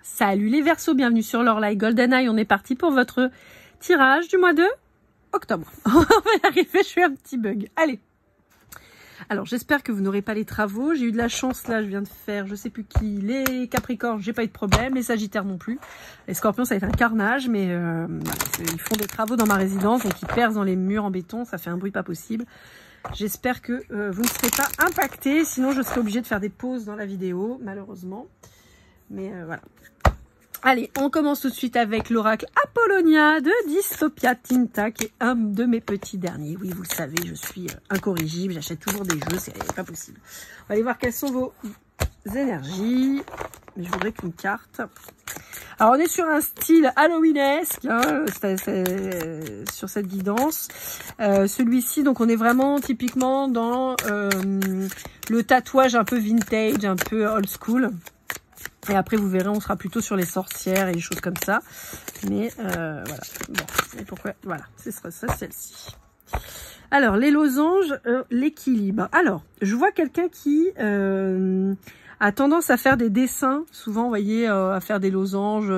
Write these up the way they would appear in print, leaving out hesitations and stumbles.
Salut les Verseaux, bienvenue sur l'Orlaï GoldenEye. On est parti pour votre tirage du mois de octobre. On va y arriver, je suis un petit bug. Allez. Alors j'espère que vous n'aurez pas les travaux. J'ai eu de la chance là, je viens de faire, je sais plus qui, les Capricornes, j'ai pas eu de problème, les Sagittaires non plus. Les Scorpions ça va être un carnage, mais ils font des travaux dans ma résidence, donc ils percent dans les murs en béton, ça fait un bruit pas possible. J'espère que vous ne serez pas impactés, sinon je serai obligée de faire des pauses dans la vidéo, malheureusement. Mais voilà. Allez, on commence tout de suite avec l'oracle Apollonia de Dystopia Tinta, qui est un de mes petits derniers. Oui, vous le savez, je suis incorrigible, j'achète toujours des jeux, c'est pas possible. On va aller voir quelles sont vos énergies. Mais je voudrais qu'une carte. Alors, on est sur un style halloweenesque, hein, sur cette guidance. Celui-ci, donc on est vraiment typiquement dans le tatouage un peu vintage, un peu old school. Et après, vous verrez, on sera plutôt sur les sorcières et les choses comme ça. Mais voilà. Bon, et pourquoi? Voilà, ce sera ça, celle-ci. Alors, les losanges, l'équilibre. Alors, je vois quelqu'un qui a tendance à faire des dessins. Souvent, vous voyez, à faire des losanges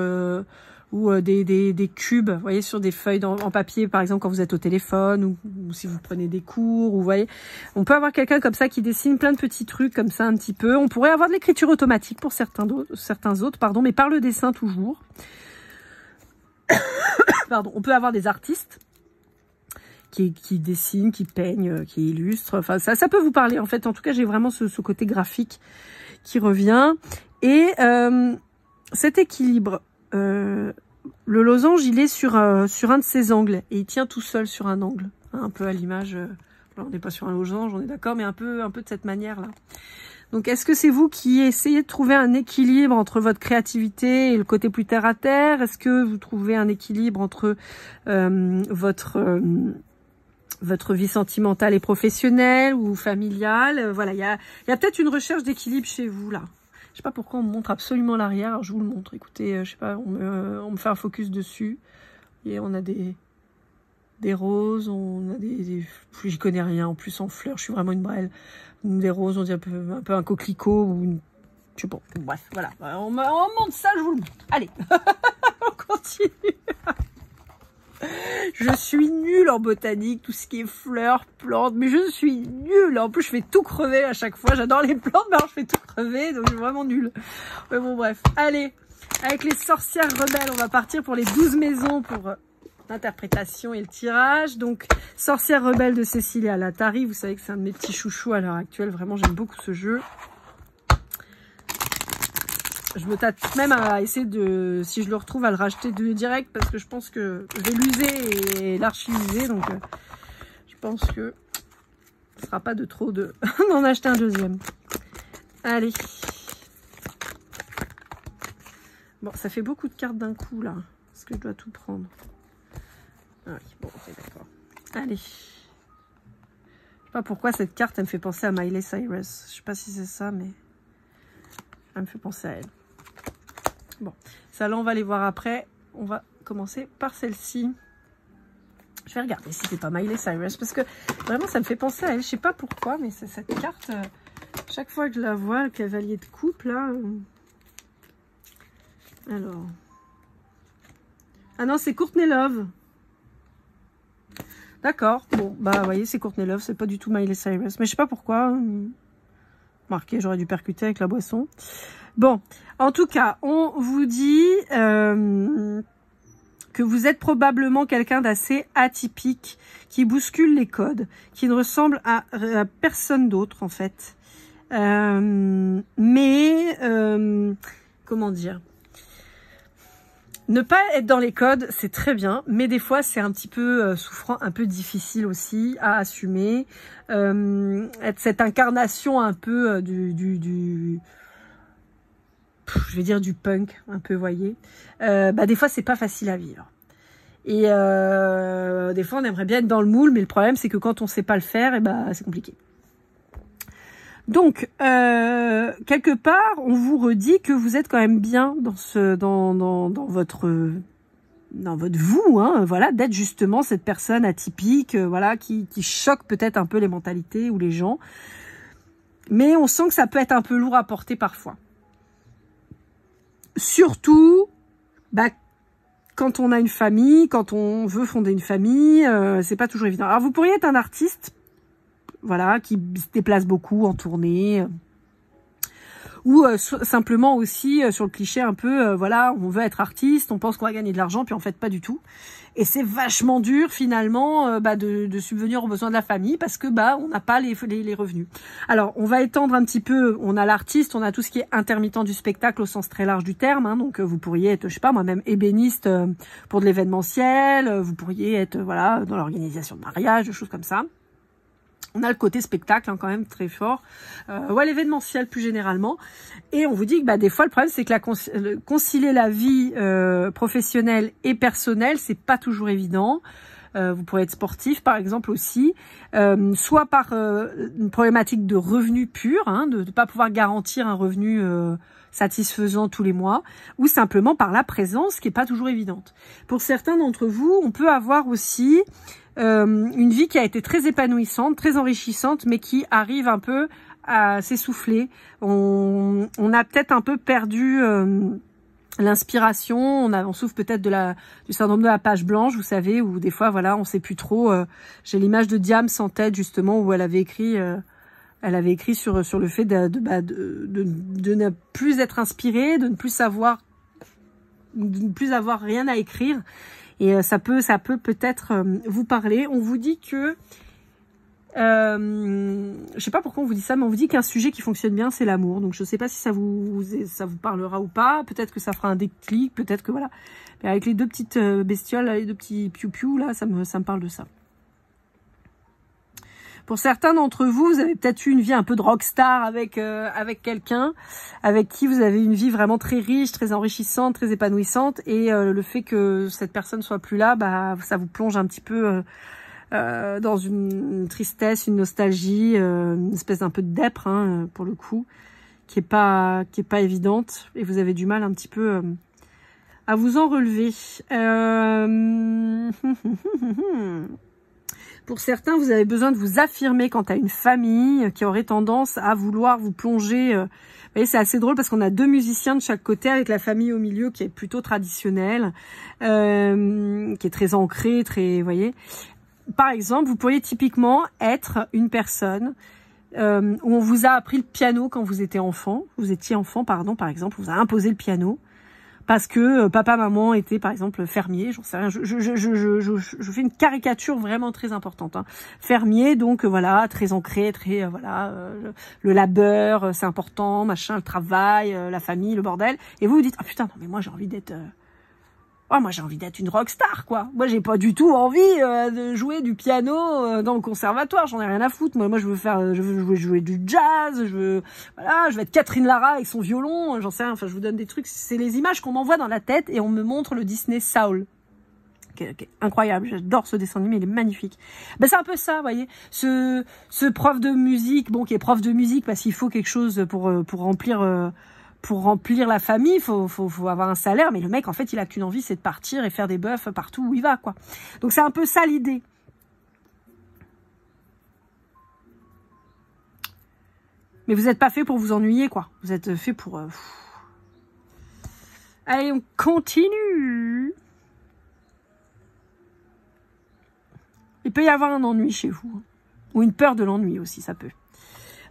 ou des cubes, vous voyez, sur des feuilles en papier, par exemple, quand vous êtes au téléphone ou si vous prenez des cours, ou vous voyez. On peut avoir quelqu'un comme ça qui dessine plein de petits trucs comme ça un petit peu. On pourrait avoir de l'écriture automatique pour certains autres, pardon, mais par le dessin toujours. Pardon, on peut avoir des artistes qui dessinent, qui peignent, qui illustrent. Enfin, ça peut vous parler. En fait, en tout cas, j'ai vraiment ce côté graphique qui revient. Et cet équilibre, le losange, il est sur un de ses angles et il tient tout seul sur un angle, hein, un peu à l'image. On n'est pas sur un losange, on est d'accord, mais un peu de cette manière-là. Donc, est-ce que c'est vous qui essayez de trouver un équilibre entre votre créativité et le côté plus terre à terre? Est-ce que vous trouvez un équilibre entre votre vie sentimentale et professionnelle ou familiale? Voilà, il y a peut-être une recherche d'équilibre chez vous là. Je sais pas pourquoi on me montre absolument l'arrière. Alors je vous le montre. Écoutez, je sais pas, on me fait un focus dessus. Et on a des roses, on a j'y connais rien. En plus en fleurs, je suis vraiment une brêle. Des roses, on dit un peu un coquelicot ou une, je sais pas. Bref, voilà. On me montre ça, je vous le montre. Allez, on continue. Je suis nulle en botanique, tout ce qui est fleurs, plantes, mais je suis nulle. En plus, je fais tout crever à chaque fois. J'adore les plantes, mais alors je fais tout crever, donc je suis vraiment nulle. Mais bon, bref. Allez, avec les sorcières rebelles, on va partir pour les 12 maisons pour l'interprétation et le tirage. Donc, sorcière rebelle de Cecilia Latari. Vous savez que c'est un de mes petits chouchous à l'heure actuelle. Vraiment, j'aime beaucoup ce jeu. Je me tâte même à essayer de, si je le retrouve, à le racheter direct parce que je pense que je vais l'user et l'archiviser. Donc, je pense que ce sera pas de trop d'en acheter un deuxième. Allez. Bon, ça fait beaucoup de cartes d'un coup là. Est-ce que je dois tout prendre? Ah oui, bon, ok, d'accord. Allez. Je sais pas pourquoi cette carte, elle me fait penser à Miley Cyrus. Je sais pas si c'est ça, mais elle me fait penser à elle. Bon, ça là on va les voir après. On va commencer par celle-ci. Je vais regarder si c'est pas Miley Cyrus parce que vraiment ça me fait penser à elle. Je sais pas pourquoi, mais c'est cette carte. Chaque fois que je la vois, le cavalier de coupe là. Alors. Ah non, c'est Courtney Love. D'accord. Bon, bah vous voyez, c'est Courtney Love, c'est pas du tout Miley Cyrus. Mais je sais pas pourquoi. Marqué, j'aurais dû percuter avec la boisson. Bon, en tout cas, on vous dit que vous êtes probablement quelqu'un d'assez atypique, qui bouscule les codes, qui ne ressemble à personne d'autre en fait. Comment dire? Ne pas être dans les codes, c'est très bien, mais des fois c'est un petit peu souffrant, un peu difficile aussi à assumer. Être cette incarnation un peu je vais dire du punk, un peu, voyez. Des fois c'est pas facile à vivre. Et des fois on aimerait bien être dans le moule, mais le problème c'est que quand on sait pas le faire, c'est compliqué. Donc, quelque part, on vous redit que vous êtes quand même bien dans votre vous, hein, voilà, d'être justement cette personne atypique, voilà, qui choque peut-être un peu les mentalités ou les gens. Mais on sent que ça peut être un peu lourd à porter parfois. surtout, bah, quand on a une famille, quand on veut fonder une famille, c'est pas toujours évident. Alors, vous pourriez être un artiste, voilà, qui se déplace beaucoup en tournée, ou simplement aussi sur le cliché un peu, voilà, on veut être artiste, on pense qu'on va gagner de l'argent, puis en fait pas du tout. Et c'est vachement dur finalement de subvenir aux besoins de la famille parce que on n'a pas les revenus. Alors on va étendre un petit peu, on a l'artiste, on a tout ce qui est intermittent du spectacle au sens très large du terme, hein, donc vous pourriez être, je sais pas moi, même ébéniste pour de l'événementiel, vous pourriez être voilà dans l'organisation de mariage, des choses comme ça. On a le côté spectacle quand même très fort, l'événementiel plus généralement. Et on vous dit que des fois le problème c'est que concilier la vie professionnelle et personnelle, c'est pas toujours évident. Vous pourrez être sportif par exemple aussi, soit par une problématique de revenu pur, hein, de ne pas pouvoir garantir un revenu satisfaisant tous les mois, ou simplement par la présence qui est pas toujours évidente. Pour certains d'entre vous, on peut avoir aussi une vie qui a été très épanouissante, très enrichissante, mais qui arrive un peu à s'essouffler. On a peut-être un peu perdu l'inspiration, on souffre peut-être du syndrome de la page blanche, vous savez, où des fois, voilà, on sait plus trop. J'ai l'image de Diams en tête, justement, où elle avait écrit sur le fait de ne plus être inspirée, de ne plus savoir, de ne plus avoir rien à écrire. Et ça peut peut-être vous parler. On vous dit que, je sais pas pourquoi on vous dit ça, mais on vous dit qu'un sujet qui fonctionne bien, c'est l'amour. Donc je sais pas si ça vous parlera ou pas. Peut-être que ça fera un déclic, peut-être que voilà. Mais avec les deux petites bestioles, les deux petits piou-piou, là, ça me parle de ça. Pour certains d'entre vous, vous avez peut-être eu une vie un peu de rockstar avec quelqu'un avec qui vous avez une vie vraiment très riche, très enrichissante, très épanouissante. Et le fait que cette personne soit plus là, ça vous plonge un petit peu dans une tristesse, une nostalgie, une espèce d'un peu de dèpre, hein, pour le coup, qui est pas évidente. Et vous avez du mal un petit peu à vous en relever. Pour certains, vous avez besoin de vous affirmer quant à une famille qui aurait tendance à vouloir vous plonger. Vous voyez, c'est assez drôle parce qu'on a deux musiciens de chaque côté avec la famille au milieu qui est plutôt traditionnelle, qui est très ancrée, très, vous voyez. Par exemple, vous pourriez typiquement être une personne où on vous a appris le piano quand vous étiez enfant. Vous étiez enfant, pardon, par exemple, on vous a imposé le piano. Parce que papa, maman étaient par exemple fermiers, j'en sais rien. Je fais une caricature vraiment très importante. Hein. Fermier, donc voilà, très ancré, très le labeur, c'est important, machin, le travail, la famille, le bordel. Et vous vous dites, ah putain, non mais moi j'ai envie d'être, moi j'ai envie d'être une rockstar quoi. Moi j'ai pas du tout envie de jouer du piano dans le conservatoire, j'en ai rien à foutre. Moi je veux jouer du jazz, je veux être Catherine Lara avec son violon, j'en sais rien. Enfin je vous donne des trucs, c'est les images qu'on m'envoie dans la tête et on me montre le Disney Soul. Okay. Incroyable, j'adore ce dessin animé, il est magnifique. C'est un peu ça, vous voyez, ce prof de musique, qui est prof de musique parce qu'il faut quelque chose pour remplir la famille, faut avoir un salaire, mais le mec, en fait, il a qu'une envie, c'est de partir et faire des bœufs partout où il va, quoi. Donc, c'est un peu ça l'idée. Mais vous n'êtes pas fait pour vous ennuyer, quoi. Vous êtes fait pour... Allez, on continue. Il peut y avoir un ennui chez vous. Ou une peur de l'ennui aussi, ça peut.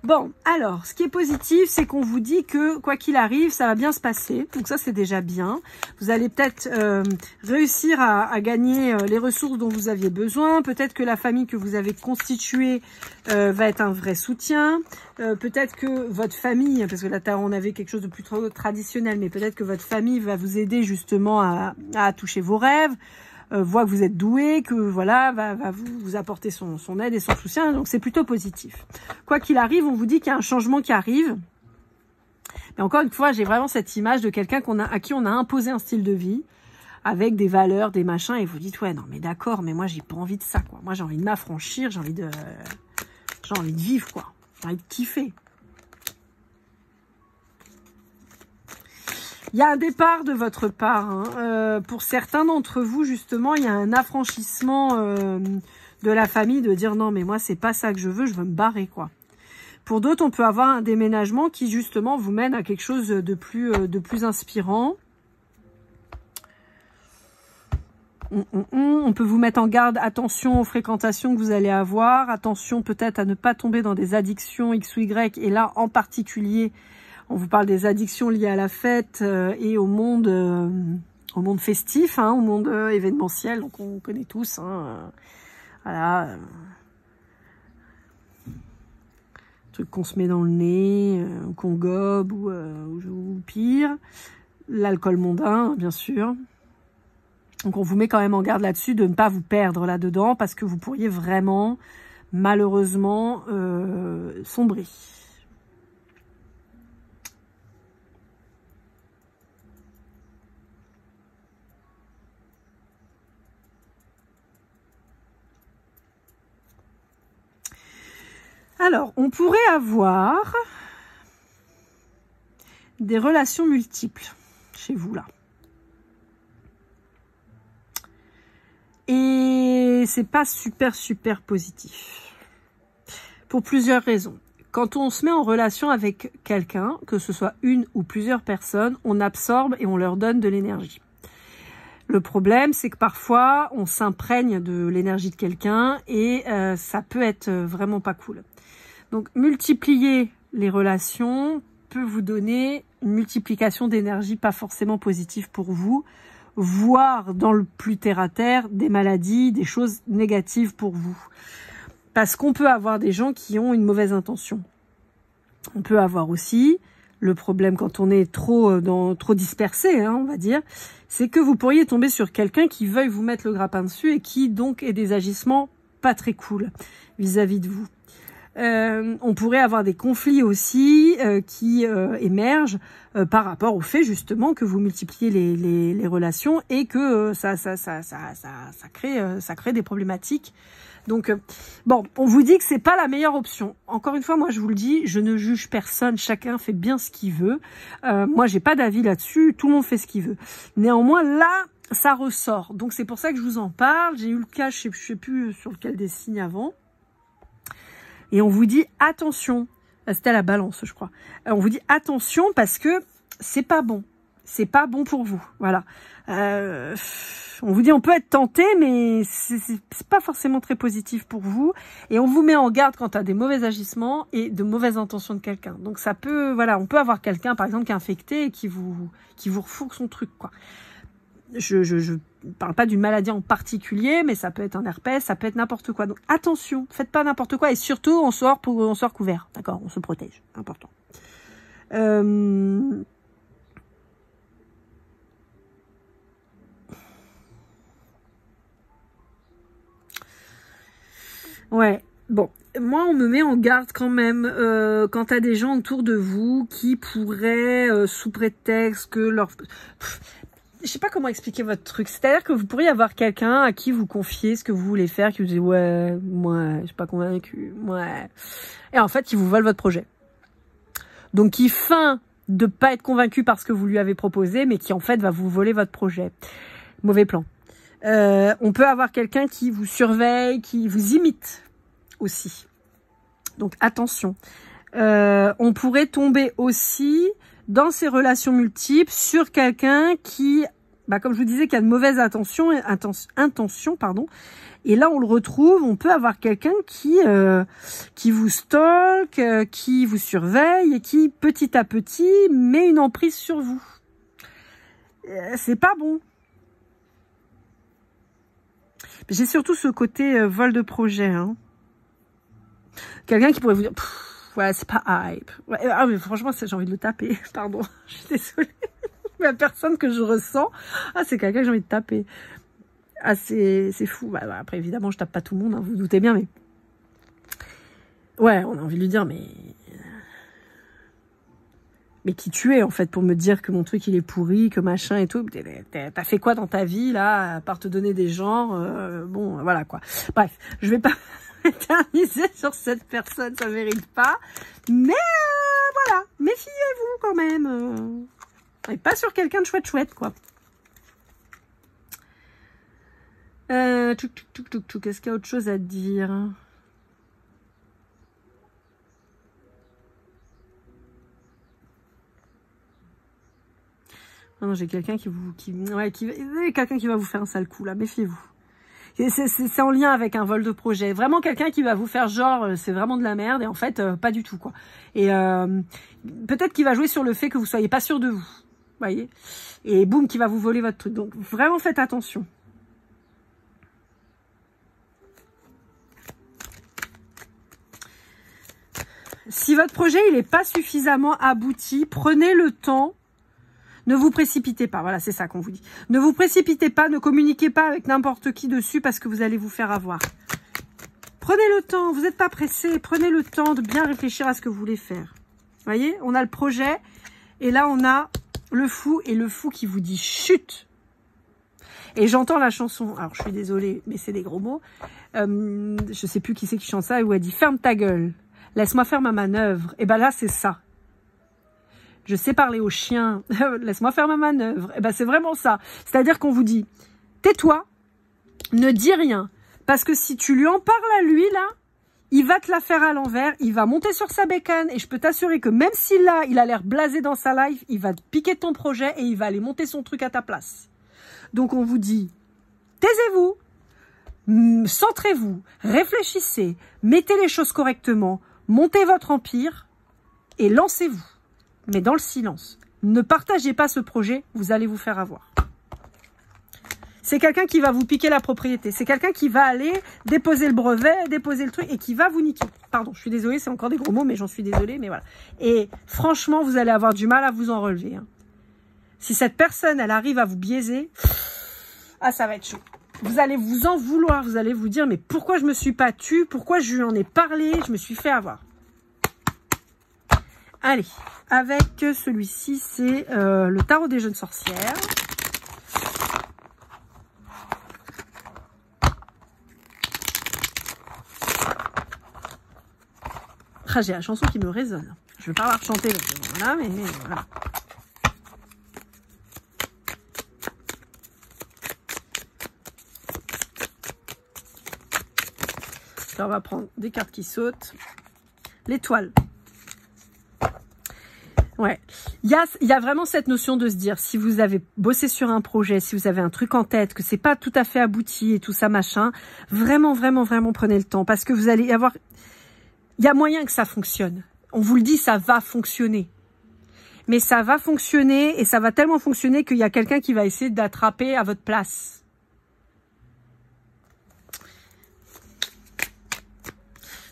Bon, alors, ce qui est positif, c'est qu'on vous dit que, quoi qu'il arrive, ça va bien se passer. Donc ça, c'est déjà bien. Vous allez peut-être réussir à gagner les ressources dont vous aviez besoin. Peut-être que la famille que vous avez constituée va être un vrai soutien. Peut-être que votre famille, parce que là, on avait quelque chose de plus traditionnel, mais peut-être que votre famille va vous aider justement à toucher vos rêves. Voit que vous êtes doué, que voilà, va vous apporter son aide et son soutien, donc c'est plutôt positif. Quoi qu'il arrive, on vous dit qu'il y a un changement qui arrive. Mais encore une fois, j'ai vraiment cette image de quelqu'un à qui on a imposé un style de vie, avec des valeurs, des machins, et vous dites, ouais, non mais d'accord, mais moi j'ai pas envie de ça, quoi. Moi j'ai envie de m'affranchir, j'ai envie de vivre, quoi. J'ai envie de kiffer. Il y a un départ de votre part. Hein. Pour certains d'entre vous, justement, il y a un affranchissement de la famille de dire non, mais moi, c'est pas ça que je veux me barrer, quoi. Pour d'autres, on peut avoir un déménagement qui justement vous mène à quelque chose de plus inspirant. On peut vous mettre en garde, attention aux fréquentations que vous allez avoir, attention peut-être à ne pas tomber dans des addictions X ou Y, et là en particulier, on vous parle des addictions liées à la fête et au monde festif, hein, au monde événementiel, donc on connaît tous, hein, voilà, truc qu'on se met dans le nez, qu'on gobe ou pire, l'alcool mondain, bien sûr. Donc on vous met quand même en garde là-dessus de ne pas vous perdre là-dedans parce que vous pourriez vraiment, malheureusement, sombrer. Alors, on pourrait avoir des relations multiples chez vous là. Et c'est pas super positif. Pour plusieurs raisons. Quand on se met en relation avec quelqu'un, que ce soit une ou plusieurs personnes, on absorbe et on leur donne de l'énergie. Le problème, c'est que parfois, on s'imprègne de l'énergie de quelqu'un et ça peut être vraiment pas cool. Donc, multiplier les relations peut vous donner une multiplication d'énergie pas forcément positive pour vous, voire dans le plus terre-à-terre, des maladies, des choses négatives pour vous. Parce qu'on peut avoir des gens qui ont une mauvaise intention. On peut avoir aussi le problème quand on est trop dispersé, hein, on va dire, c'est que vous pourriez tomber sur quelqu'un qui veuille vous mettre le grappin dessus et qui donc ait des agissements pas très cool vis-à-vis de vous. On pourrait avoir des conflits aussi qui émergent par rapport au fait justement que vous multipliez les relations et que ça crée des problématiques. Donc bon, on vous dit que c'est pas la meilleure option. Encore une fois, moi je vous le dis, je ne juge personne, chacun fait bien ce qu'il veut. Moi j'ai pas d'avis là-dessus, tout le monde fait ce qu'il veut. Néanmoins là, ça ressort. Donc c'est pour ça que je vous en parle. J'ai eu le cas, je sais plus sur lequel des signes avant. Et on vous dit attention, c'était à la balance je crois, on vous dit attention parce que c'est pas bon pour vous, voilà. On vous dit on peut être tenté mais c'est pas forcément très positif pour vous et on vous met en garde quant à des mauvais agissements et de mauvaises intentions de quelqu'un. Donc ça peut, voilà, on peut avoir quelqu'un par exemple qui est infecté et qui vous refourgue son truc quoi. Je parle pas d'une maladie en particulier, mais ça peut être un herpès, ça peut être n'importe quoi. Donc attention, faites pas n'importe quoi et surtout on sort couvert, d'accord, on se protège, important. Ouais, bon, moi on me met en garde quand même quant à des gens autour de vous qui pourraient, sous prétexte que leur... Je sais pas comment expliquer votre truc. C'est-à-dire que vous pourriez avoir quelqu'un à qui vous confiez ce que vous voulez faire, qui vous dit ouais, moi, je suis pas convaincu, ouais. Et en fait, qui vous vole votre projet. Donc, qui feint de pas être convaincu par ce que vous lui avez proposé, mais qui en fait va vous voler votre projet. Mauvais plan. On peut avoir quelqu'un qui vous surveille, qui vous imite aussi. Donc, attention. On pourrait tomber aussi dans ces relations multiples sur quelqu'un qui, comme je vous disais, qui a de mauvaises intentions, pardon. Et là, on le retrouve, on peut avoir quelqu'un qui vous stalk, qui vous surveille et qui, petit à petit, met une emprise sur vous. C'est pas bon. J'ai surtout ce côté vol de projet. Hein. Quelqu'un qui pourrait vous dire... Ouais, c'est pas hype. Ouais, ah, mais franchement, j'ai envie de le taper. Pardon, je suis désolée. La personne que je ressens, c'est quelqu'un que j'ai envie de taper. Ah, c'est fou. Après, évidemment, je tape pas tout le monde, hein, vous vous doutez bien, mais... Ouais, on a envie de lui dire, mais qui tu es, en fait, pour me dire que mon truc, il est pourri, que machin et tout. T'as fait quoi dans ta vie, là, à part te donner des genres bon, voilà, quoi. Bref, je vais pas... éterniser sur cette personne, ça mérite pas. Mais voilà, méfiez-vous quand même. Et pas sur quelqu'un de chouette, quoi. Qu'est-ce qu'il y a autre chose à dire? Ah non, j'ai quelqu'un quelqu'un qui va vous faire un sale coup là, méfiez-vous. C'est en lien avec un vol de projet. Vraiment quelqu'un qui va vous faire genre, c'est vraiment de la merde, et en fait, pas du tout, quoi. Et peut-être qu'il va jouer sur le fait que vous soyez pas sûr de vous, voyez. Et boum, qui va vous voler votre truc. Donc, vraiment faites attention. Si votre projet, il n'est pas suffisamment abouti, prenez le temps. Ne vous précipitez pas, voilà, c'est ça qu'on vous dit. Ne vous précipitez pas, ne communiquez pas avec n'importe qui dessus parce que vous allez vous faire avoir. Prenez le temps, vous n'êtes pas pressé, prenez le temps de bien réfléchir à ce que vous voulez faire. Vous voyez, on a le projet et là on a le fou et le fou qui vous dit chut. Et j'entends la chanson, alors je suis désolée, mais c'est des gros mots. Je sais plus qui c'est qui chante ça, où elle dit ferme ta gueule, laisse-moi faire ma manœuvre. Et ben là c'est ça. Je sais parler aux chiens, laisse-moi faire ma manœuvre. Et ben c'est vraiment ça. C'est-à-dire qu'on vous dit, tais-toi, ne dis rien. Parce que si tu lui en parles à lui, là, il va te la faire à l'envers, il va monter sur sa bécane. Et je peux t'assurer que même si là, il a l'air blasé dans sa life, il va te piquer ton projet et il va aller monter son truc à ta place. Donc on vous dit, taisez-vous, centrez-vous, réfléchissez, mettez les choses correctement, montez votre empire et lancez-vous. Mais dans le silence. Ne partagez pas ce projet, vous allez vous faire avoir. C'est quelqu'un qui va vous piquer la propriété. C'est quelqu'un qui va aller déposer le brevet, déposer le truc et qui va vous niquer. Pardon, je suis désolée, c'est encore des gros mots, mais j'en suis désolée, mais voilà. Et franchement, vous allez avoir du mal à vous en relever. Hein. Si cette personne, elle arrive à vous biaiser, ah, ça va être chaud. Vous allez vous en vouloir, vous allez vous dire, mais pourquoi je me suis pas tue? Pourquoi je lui en ai parlé? Je me suis fait avoir. Allez, avec celui-ci, c'est le tarot des jeunes sorcières. Ah, j'ai la chanson qui me résonne. Je vais pas la chanter, voilà, mais voilà. Là, on va prendre des cartes qui sautent. L'étoile. Ouais, il y a vraiment cette notion de se dire, si vous avez bossé sur un projet, si vous avez un truc en tête, que c'est pas tout à fait abouti et tout ça, machin, vraiment, vraiment, vraiment prenez le temps. Parce que vous allez avoir... Il y a moyen que ça fonctionne. On vous le dit, ça va fonctionner. Mais ça va fonctionner et ça va tellement fonctionner qu'il y a quelqu'un qui va essayer d'attraper à votre place.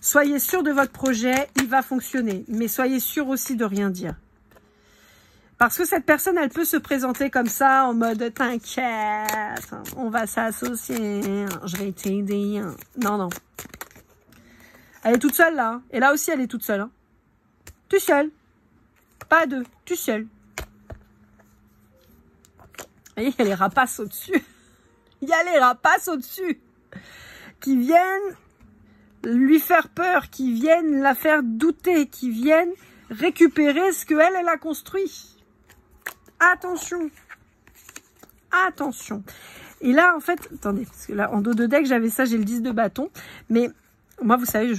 Soyez sûr de votre projet, il va fonctionner. Mais soyez sûr aussi de rien dire. Parce que cette personne, elle peut se présenter comme ça, en mode « T'inquiète, on va s'associer, je vais t'aider. » Non, non. Elle est toute seule, là. Et là aussi, elle est toute seule. Hein. Tout seul. Pas deux, tout seul. Vous voyez, il y a les rapaces au-dessus. Il y a les rapaces au-dessus. Qui viennent lui faire peur, qui viennent la faire douter, qui viennent récupérer ce qu'elle, elle a construit. Attention, attention. Et là, en fait, attendez, parce que là, en dos de deck, j'avais ça, j'ai le 10 de bâton. Mais moi, vous savez,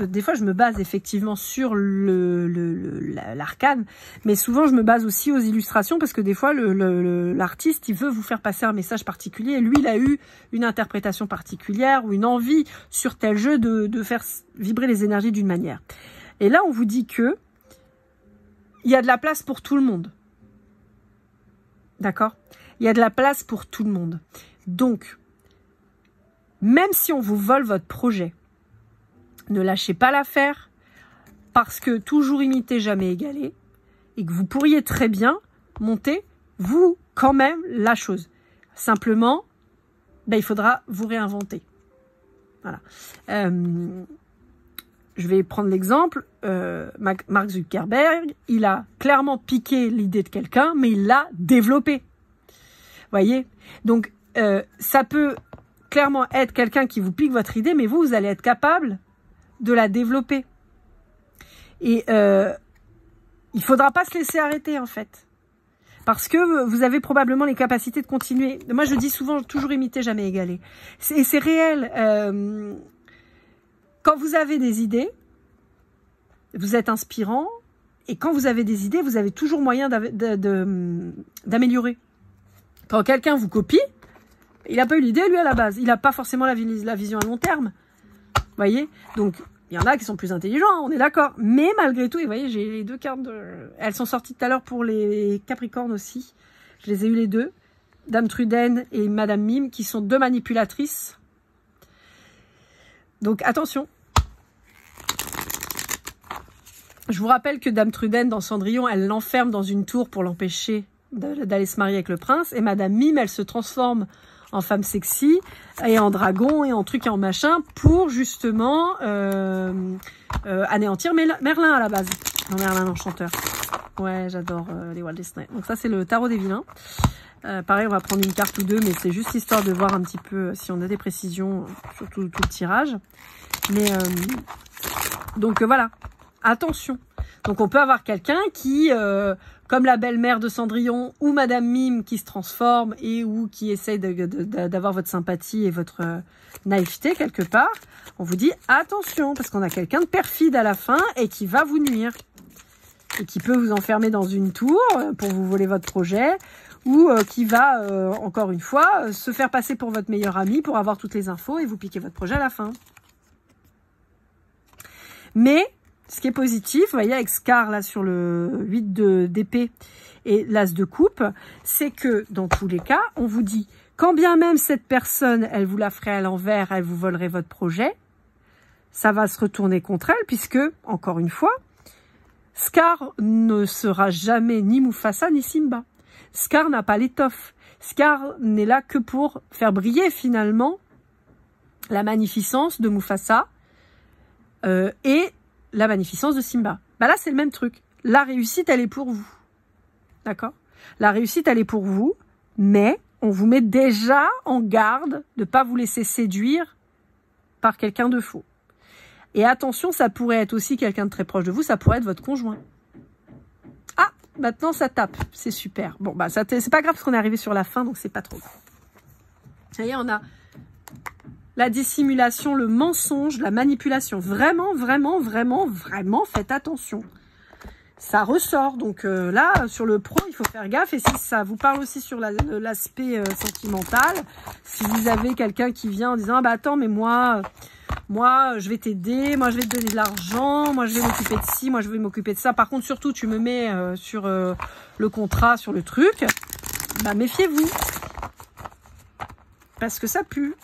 des fois, je me base effectivement sur l'arcane. Mais souvent, je me base aussi aux illustrations parce que des fois, l'artiste, il veut vous faire passer un message particulier. Lui, il a eu une interprétation particulière ou une envie sur tel jeu de faire vibrer les énergies d'une manière. Et là, on vous dit que il y a de la place pour tout le monde. D'accord? Il y a de la place pour tout le monde. Donc, même si on vous vole votre projet, ne lâchez pas l'affaire parce que toujours imiter, jamais égaler et que vous pourriez très bien monter, vous, quand même, la chose. Simplement, ben, il faudra vous réinventer. Voilà. Je vais prendre l'exemple, Mark Zuckerberg, il a clairement piqué l'idée de quelqu'un, mais il l'a développée. Voyez? Donc, ça peut clairement être quelqu'un qui vous pique votre idée, mais vous allez être capable de la développer. Et il faudra pas se laisser arrêter, en fait. Parce que vous avez probablement les capacités de continuer. Moi, je dis souvent, toujours imiter, jamais égaler. Et c'est réel. Quand vous avez des idées, vous êtes inspirant Et quand vous avez des idées, vous avez toujours moyen d'améliorer. Quand quelqu'un vous copie, il n'a pas eu l'idée, lui, à la base. Il n'a pas forcément la vision à long terme. Vous voyez? Donc, il y en a qui sont plus intelligents, hein, on est d'accord. Mais malgré tout, et vous voyez, j'ai les deux cartes. Elles sont sorties tout à l'heure pour les Capricornes aussi. Je les ai eu les deux. Dame Truden et Madame Mime, qui sont deux manipulatrices. Donc, attention. Je vous rappelle que Dame Truden, dans Cendrillon, elle l'enferme dans une tour pour l'empêcher d'aller se marier avec le prince. Et Madame Mime, elle se transforme en femme sexy et en dragon et en truc et en machin pour justement anéantir Merlin à la base. Non, Merlin l'enchanteur. Ouais, j'adore les Walt Disney. Donc ça, c'est le tarot des vilains. Pareil, on va prendre une carte ou deux, mais c'est juste histoire de voir un petit peu si on a des précisions sur tout le tirage. Mais donc voilà, attention. Donc on peut avoir quelqu'un qui, comme la belle-mère de Cendrillon ou Madame Mime qui se transforme et ou qui essaye d'avoir votre sympathie et votre naïveté quelque part, on vous dit attention parce qu'on a quelqu'un de perfide à la fin et qui va vous nuire. Et qui peut vous enfermer dans une tour pour vous voler votre projet ou qui va, encore une fois, se faire passer pour votre meilleur ami pour avoir toutes les infos et vous piquer votre projet à la fin. Mais, ce qui est positif, vous voyez, avec Scar, là, sur le 8 d'épée et l'as de coupe, c'est que, dans tous les cas, on vous dit, quand bien même cette personne, elle vous la ferait à l'envers, elle vous volerait votre projet, ça va se retourner contre elle, puisque, encore une fois, Scar ne sera jamais ni Mufasa ni Simba. Scar n'a pas l'étoffe. Scar n'est là que pour faire briller finalement la magnificence de Mufasa et la magnificence de Simba. Bah là, c'est le même truc. La réussite, elle est pour vous. D'accord? La réussite, elle est pour vous, mais on vous met déjà en garde de ne pas vous laisser séduire par quelqu'un de faux. Et attention, ça pourrait être aussi quelqu'un de très proche de vous, ça pourrait être votre conjoint. Ah, maintenant ça tape, c'est super. Bon, bah c'est pas grave parce qu'on est arrivé sur la fin, donc c'est pas trop grave. Vous voyez, on a la dissimulation, le mensonge, la manipulation. Vraiment, vraiment, vraiment, vraiment, faites attention. Ça ressort, donc là, sur le pro, il faut faire gaffe. Et si ça vous parle aussi sur l'aspect sentimental, si vous avez quelqu'un qui vient en disant, ah bah attends, mais moi, je vais t'aider, moi, je vais te donner de l'argent, moi, je vais m'occuper de ci, moi, je vais m'occuper de ça. Par contre, surtout, tu me mets sur le contrat, sur le truc, bah méfiez-vous. Parce que ça pue.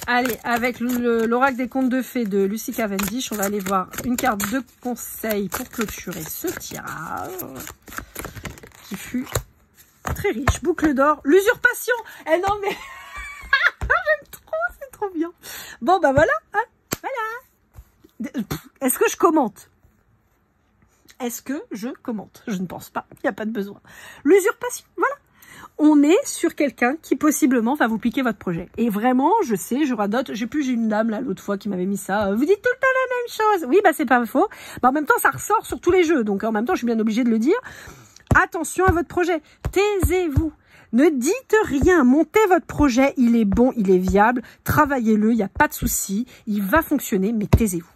Allez, avec l'oracle des contes de fées de Lucy Cavendish, on va aller voir une carte de conseil pour clôturer ce tirage qui fut très riche. Boucle d'or, l'usurpation. Eh non mais j'aime trop, c'est trop bien. Bon bah voilà, hein, voilà. Est-ce que je commente? Est-ce que je commente? Je ne pense pas, il n'y a pas de besoin. L'usurpation, voilà. On est sur quelqu'un qui possiblement va vous piquer votre projet. Et vraiment, je sais, je radote. J'ai une dame là l'autre fois qui m'avait mis ça. Vous dites tout le temps la même chose. Oui, bah c'est pas faux. Mais en même temps, ça ressort sur tous les jeux. Donc en même temps, je suis bien obligée de le dire. Attention à votre projet. Taisez-vous. Ne dites rien. Montez votre projet. Il est bon, il est viable. Travaillez-le. Il n'y a pas de souci. Il va fonctionner, mais taisez-vous.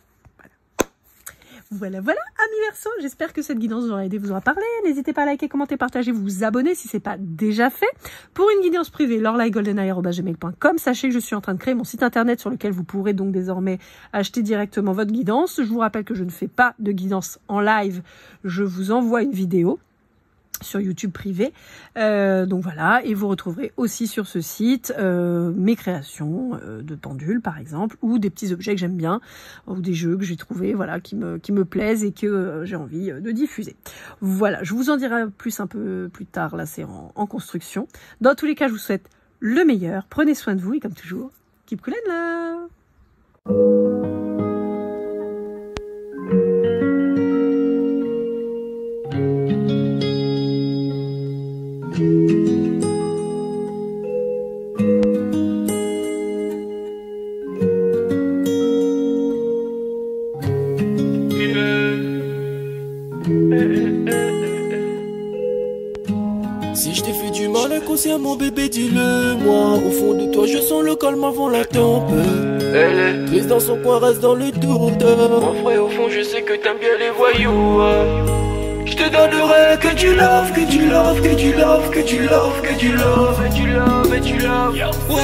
Voilà, voilà, amis Verseau, j'espère que cette guidance vous aura aidé, vous aura parlé. N'hésitez pas à liker, commenter, partager, vous abonner si ce n'est pas déjà fait. Pour une guidance privée, lorlaigoldeneye@gmail.com. Sachez que je suis en train de créer mon site internet sur lequel vous pourrez donc désormais acheter directement votre guidance. Je vous rappelle que je ne fais pas de guidance en live, je vous envoie une vidéo sur YouTube privé, donc voilà, et vous retrouverez aussi sur ce site mes créations de pendules par exemple, ou des petits objets que j'aime bien, ou des jeux que j'ai trouvés, voilà, qui me plaisent et que j'ai envie de diffuser. Voilà, je vous en dirai plus un peu plus tard, là c'est en construction. Dans tous les cas, je vous souhaite le meilleur, prenez soin de vous et comme toujours, keep cool and love. Si je t'ai fait du mal, inconscient mon bébé, dis-le moi. Au fond de toi je sens le calme avant la tempête. Elle est triste dans son coin, reste dans le doute. Mon frère au fond je sais que t'aimes bien les voyous. Je te donnerai que du love, que du love, que du love, que du love, que du love, et du love, et du love. Ouais,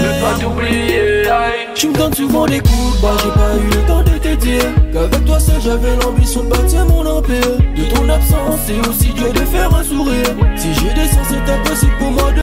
ne pas t'oublier. Tu me donnes souvent des coups de barre, j'ai pas eu le temps de te dire qu'avec toi seul j'avais l'ambition de bâtir mon empire. De ton absence c'est aussi dur de faire un sourire. Si j'ai des sens c'est impossible pour moi de